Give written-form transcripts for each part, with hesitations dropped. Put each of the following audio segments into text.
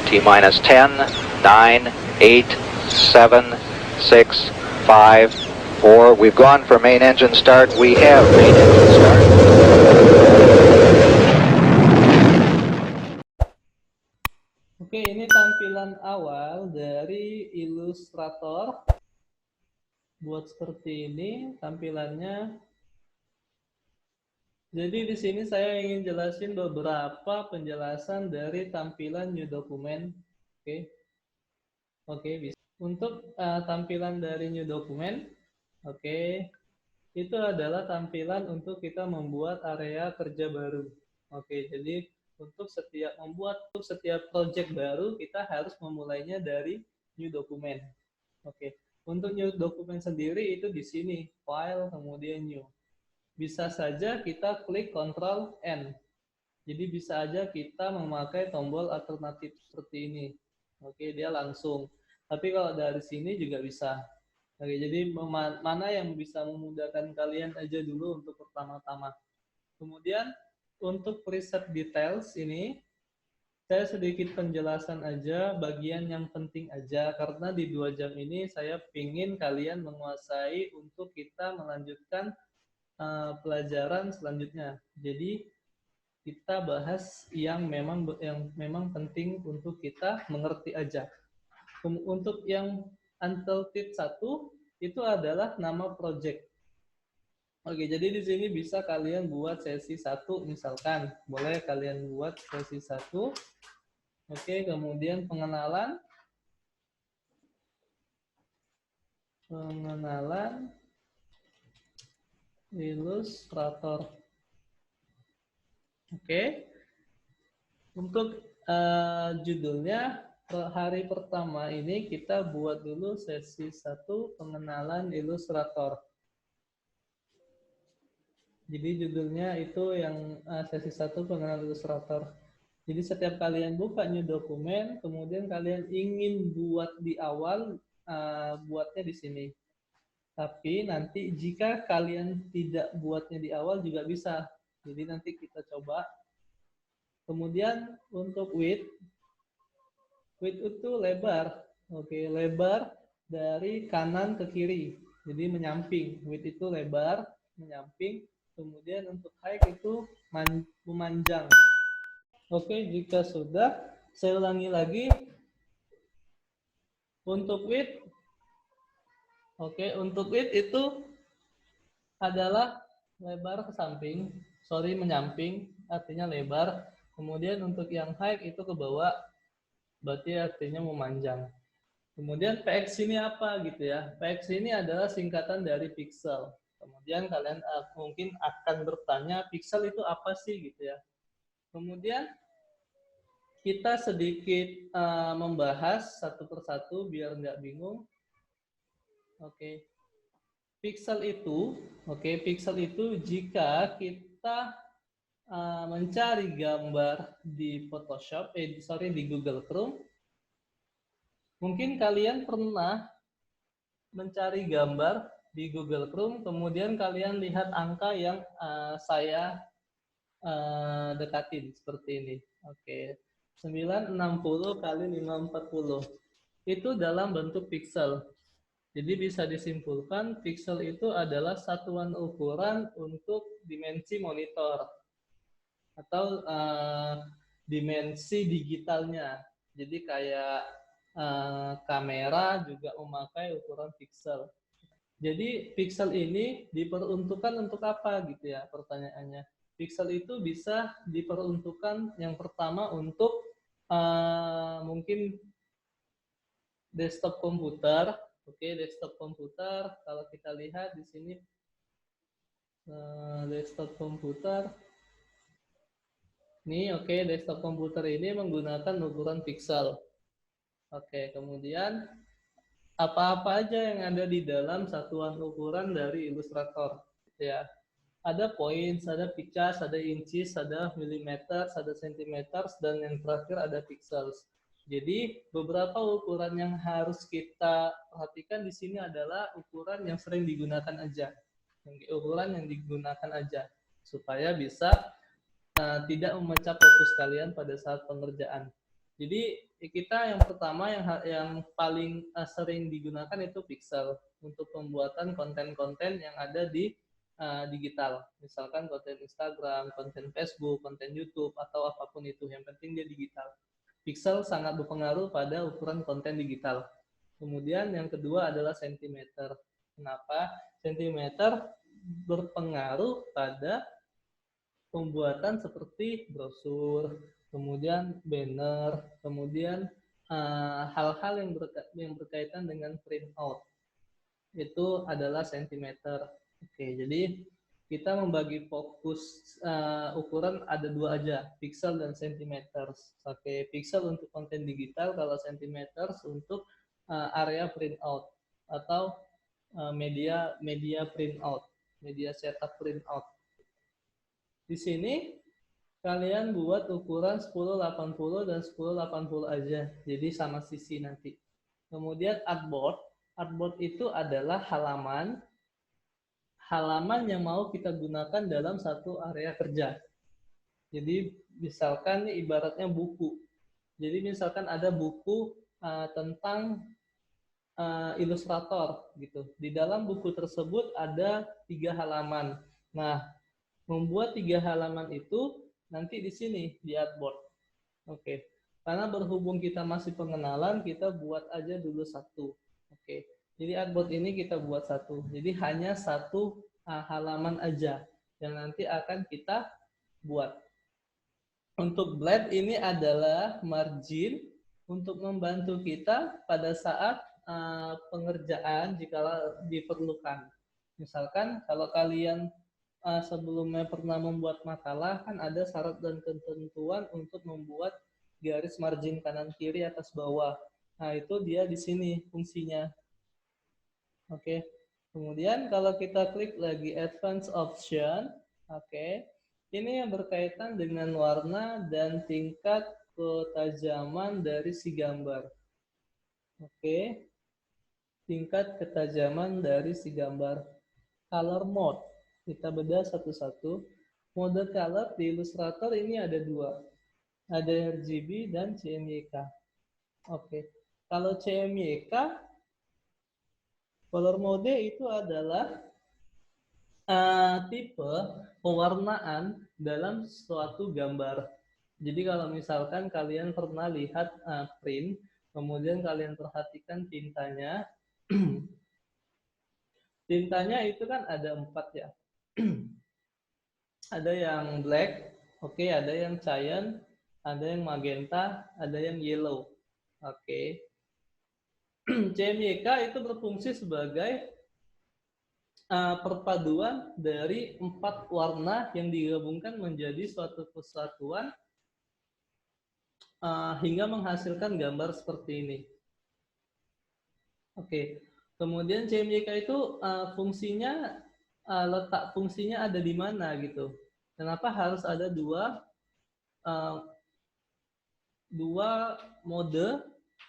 T minus 10, 9, 8, 7, 6, 5, 4. We've gone for main engine start. We have main engine start. Oke, ini tampilan awal dari Illustrator. Buat seperti ini tampilannya. Jadi di sini saya ingin jelasin beberapa penjelasan dari tampilan new document. Oke, bisa. Untuk tampilan dari new document, itu adalah tampilan untuk kita membuat area kerja baru. Jadi untuk setiap project baru kita harus memulainya dari new document. Untuk new document sendiri itu di sini file kemudian new. Bisa saja kita klik Ctrl N. Jadi bisa aja kita memakai tombol alternatif seperti ini. Dia langsung. Tapi kalau dari sini juga bisa. Jadi mana yang bisa memudahkan kalian aja dulu untuk pertama-tama. Kemudian untuk preset details ini saya sedikit penjelasan aja bagian yang penting aja karena di 2 jam ini saya ingin kalian menguasai untuk kita melanjutkan pelajaran selanjutnya. Jadi kita bahas yang memang penting untuk kita mengerti aja. Untuk yang Untitled 1 itu adalah nama project. Jadi di sini bisa kalian buat sesi 1 misalkan. Boleh kalian buat sesi 1. Kemudian pengenalan Illustrator. Untuk judulnya hari pertama ini kita buat dulu sesi 1 pengenalan Illustrator. Jadi judulnya itu yang sesi 1 pengenalan Illustrator. Jadi setiap kalian buka new dokumen, kemudian kalian ingin buat di awal, buatnya di sini. Tapi nanti jika kalian tidak buatnya di awal juga bisa. Jadi nanti kita coba. Kemudian untuk width itu lebar. Lebar dari kanan ke kiri. Jadi menyamping. Width itu lebar, menyamping. Kemudian untuk height itu memanjang. Jika sudah, saya ulangi lagi. Untuk width, untuk width itu adalah lebar ke samping, menyamping, artinya lebar. Kemudian untuk yang height itu ke bawah, berarti artinya memanjang. Kemudian PX ini apa gitu ya? PX ini adalah singkatan dari pixel. Kemudian kalian mungkin akan bertanya, pixel itu apa sih gitu ya? Kemudian kita sedikit membahas satu persatu biar nggak bingung. Pixel itu jika kita mencari gambar di Photoshop, di Google Chrome, mungkin kalian pernah mencari gambar di Google Chrome, kemudian kalian lihat angka yang saya dekatin seperti ini. 960 kali 540 itu dalam bentuk pixel. Jadi bisa disimpulkan pixel itu adalah satuan ukuran untuk dimensi monitor atau dimensi digitalnya. Jadi kayak kamera juga memakai ukuran pixel. Jadi pixel ini diperuntukkan untuk apa gitu ya pertanyaannya. Pixel itu bisa diperuntukkan yang pertama untuk mungkin desktop komputer. Desktop komputer, kalau kita lihat di sini desktop komputer. Ini desktop komputer ini menggunakan ukuran pixel. Kemudian apa-apa aja yang ada di dalam satuan ukuran dari Illustrator ya. Ada points, ada pixels, ada inches, ada millimeters, ada centimeters, dan yang terakhir ada pixels. Jadi beberapa ukuran yang harus kita perhatikan di sini adalah ukuran yang sering digunakan aja. Ukuran yang digunakan aja supaya bisa tidak memecah fokus kalian pada saat pengerjaan. Jadi kita yang pertama yang paling sering digunakan itu pixel untuk pembuatan konten-konten yang ada di digital. Misalkan konten Instagram, konten Facebook, konten YouTube atau apapun itu, yang penting dia digital. Pixel sangat berpengaruh pada ukuran konten digital. Kemudian yang kedua adalah sentimeter. Kenapa? Sentimeter berpengaruh pada pembuatan seperti brosur, kemudian banner, kemudian hal-hal yang berkaitan dengan print out. Itu adalah sentimeter. Oke, jadi kita membagi fokus ukuran ada dua aja, pixel dan sentimeter. Oke, pixel untuk konten digital, kalau sentimeter untuk area print out atau media print out, media cetak print out. Di sini kalian buat ukuran 1080 dan 1080 aja, jadi sama sisi nanti. Kemudian artboard, artboard itu adalah halaman yang mau kita gunakan dalam satu area kerja. Jadi misalkan nih ibaratnya buku. Jadi misalkan ada buku tentang ilustrator gitu. Di dalam buku tersebut ada 3 halaman. Nah, membuat 3 halaman itu nanti di sini di artboard. Oke. Karena berhubung kita masih pengenalan, kita buat aja dulu satu. Oke. Jadi artboard ini kita buat satu. Jadi hanya satu halaman aja yang nanti akan kita buat. Untuk blade ini adalah margin untuk membantu kita pada saat pengerjaan jika diperlukan. Misalkan kalau kalian sebelumnya pernah membuat makalah, kan ada syarat dan ketentuan untuk membuat garis margin kanan kiri atas bawah. Nah, itu dia di sini fungsinya. Oke. Kemudian kalau kita klik lagi advanced option, oke. Ini yang berkaitan dengan warna dan tingkat ketajaman dari si gambar. Oke. Tingkat ketajaman dari si gambar. Color mode. Kita bedah satu-satu. Mode color di Illustrator ini ada dua. Ada RGB dan CMYK. Oke. Kalau CMYK, color mode itu adalah tipe pewarnaan dalam suatu gambar. Jadi kalau misalkan kalian pernah lihat print, kemudian kalian perhatikan tintanya, tintanya itu kan ada 4 ya. Ada yang black, oke, ada yang cyan, ada yang magenta, ada yang yellow. Oke. CMYK itu berfungsi sebagai perpaduan dari 4 warna yang digabungkan menjadi suatu kesatuan hingga menghasilkan gambar seperti ini. Oke, kemudian CMYK itu fungsinya letak fungsinya ada di mana gitu? Kenapa harus ada dua mode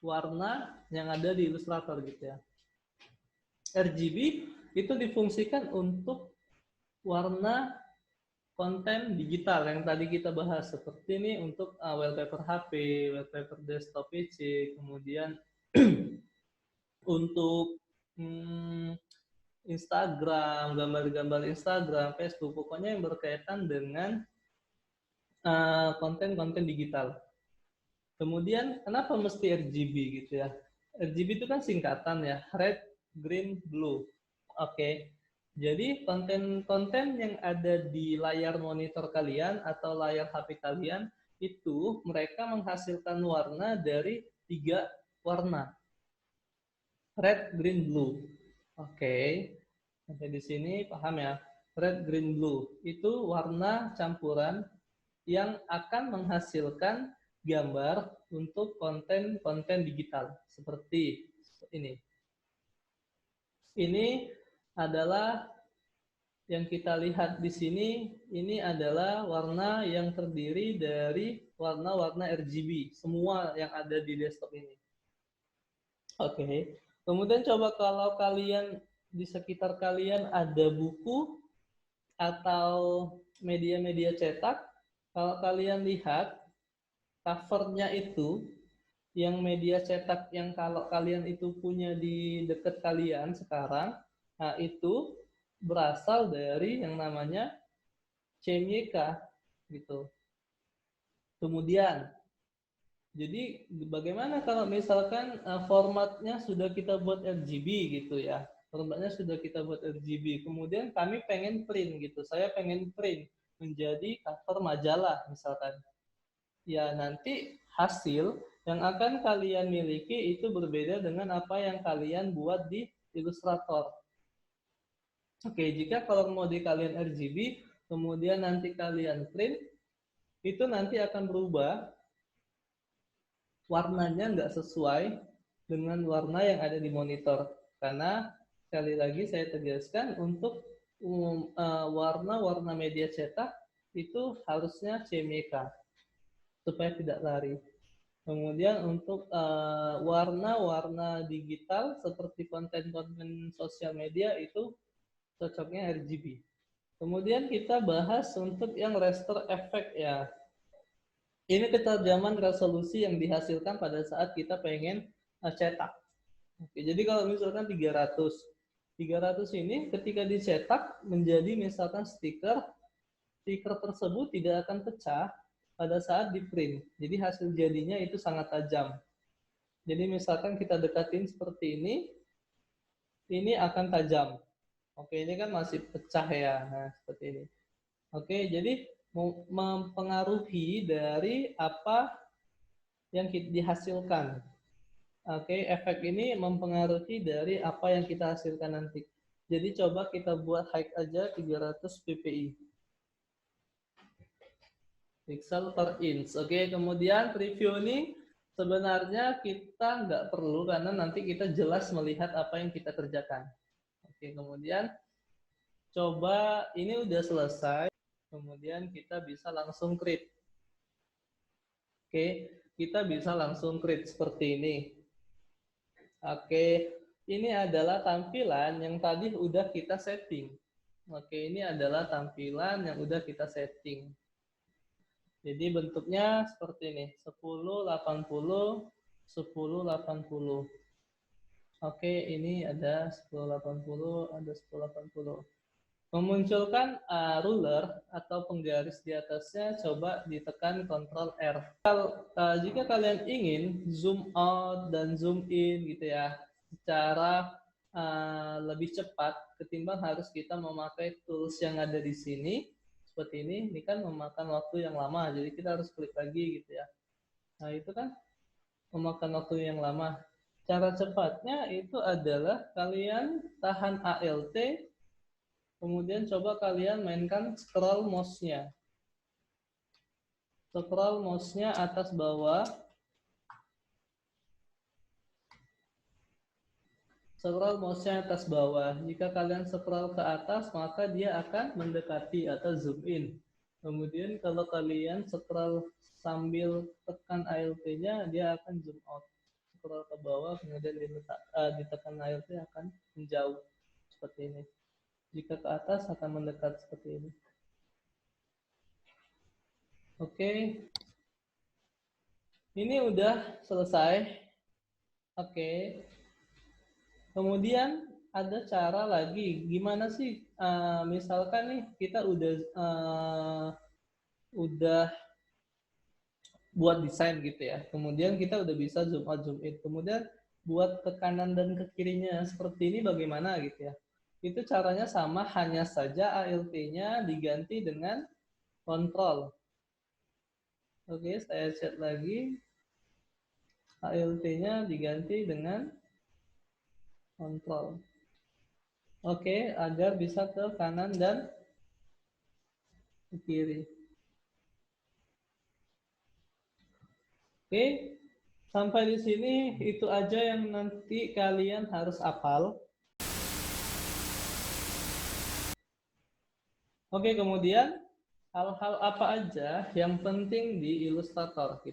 warna yang ada di Illustrator gitu ya? RGB itu difungsikan untuk warna konten digital yang tadi kita bahas, seperti ini untuk wallpaper HP, wallpaper desktop PC, kemudian untuk Instagram, gambar-gambar Instagram, Facebook, pokoknya yang berkaitan dengan konten-konten digital. Kemudian kenapa mesti RGB gitu ya? RGB itu kan singkatan ya, red, green, blue. Oke. Jadi konten-konten yang ada di layar monitor kalian atau layar HP kalian itu mereka menghasilkan warna dari 3 warna. Red, green, blue. Oke. Sampai di sini paham ya? Red, green, blue. Itu warna campuran yang akan menghasilkan gambar untuk konten-konten digital seperti ini. Ini adalah yang kita lihat di sini, ini adalah warna yang terdiri dari warna-warna RGB, semua yang ada di desktop ini. Oke. Kemudian coba kalau kalian di sekitar kalian ada buku atau media-media cetak, kalau kalian lihat covernya itu yang media cetak yang kalau kalian itu punya di dekat kalian sekarang, nah itu berasal dari yang namanya CMYK gitu. Kemudian, jadi bagaimana kalau misalkan formatnya sudah kita buat RGB gitu ya, formatnya sudah kita buat RGB, kemudian kami pengen print gitu, saya pengen print menjadi cover majalah misalkan. Ya nanti hasil yang akan kalian miliki itu berbeda dengan apa yang kalian buat di Illustrator. Oke, jika kalau mau di kalian RGB, kemudian nanti kalian print, itu nanti akan berubah, warnanya nggak sesuai dengan warna yang ada di monitor. Karena sekali lagi saya tegaskan untuk warna-warna media cetak itu harusnya CMYK supaya tidak lari. Kemudian untuk warna-warna digital seperti konten-konten sosial media itu cocoknya RGB. Kemudian kita bahas untuk yang raster effect ya. Ini ketajaman resolusi yang dihasilkan pada saat kita pengen cetak. Oke, jadi kalau misalkan 300 ini ketika dicetak menjadi misalkan stiker tersebut tidak akan pecah pada saat di print. Jadi hasil jadinya itu sangat tajam. Jadi misalkan kita dekatin seperti ini akan tajam. Oke, ini kan masih pecah ya. Nah, seperti ini. Oke, jadi mempengaruhi dari apa yang dihasilkan. Oke, efek ini mempengaruhi dari apa yang kita hasilkan nanti. Jadi coba kita buat height aja 300 ppi. Pixel per inch. Oke, kemudian preview ini sebenarnya kita nggak perlu karena nanti kita jelas melihat apa yang kita kerjakan. Oke, kemudian coba ini udah selesai. Kemudian kita bisa langsung create. Oke, kita bisa langsung create seperti ini. Oke, ini adalah tampilan yang tadi udah kita setting. Oke, ini adalah tampilan yang udah kita setting. Jadi bentuknya seperti ini, 1080, 1080. Oke, ini ada 1080, ada 1080. Memunculkan ruler atau penggaris di atasnya, coba ditekan Ctrl R. Jika kalian ingin zoom out dan zoom in gitu ya, secara lebih cepat ketimbang harus kita memakai tools yang ada di sini, seperti ini kan memakan waktu yang lama, jadi kita harus klik lagi gitu ya. Nah itu kan memakan waktu yang lama. Cara cepatnya itu adalah kalian tahan ALT, kemudian coba kalian mainkan scroll mouse-nya. Scroll mouse-nya atas bawah. Scroll mouse-nya atas bawah. Jika kalian scroll ke atas, maka dia akan mendekati atau zoom in. Kemudian kalau kalian scroll sambil tekan ALT-nya, dia akan zoom out. Scroll ke bawah, kemudian ditekan ALT akan menjauh. Seperti ini. Jika ke atas akan mendekat seperti ini. Oke. Ini udah selesai. Oke. Kemudian ada cara lagi. Gimana sih? Misalkan nih kita udah buat desain gitu ya. Kemudian kita udah bisa zoom out, zoom in. Kemudian buat ke kanan dan ke kirinya seperti ini bagaimana gitu ya. Itu caranya sama, hanya saja ALT-nya diganti dengan kontrol. Oke, saya set lagi. ALT-nya diganti dengan kontrol. Oke, agar bisa ke kanan dan ke kiri. Oke, sampai di sini itu aja yang nanti kalian harus hafal. Oke, kemudian hal-hal apa aja yang penting di Illustrator?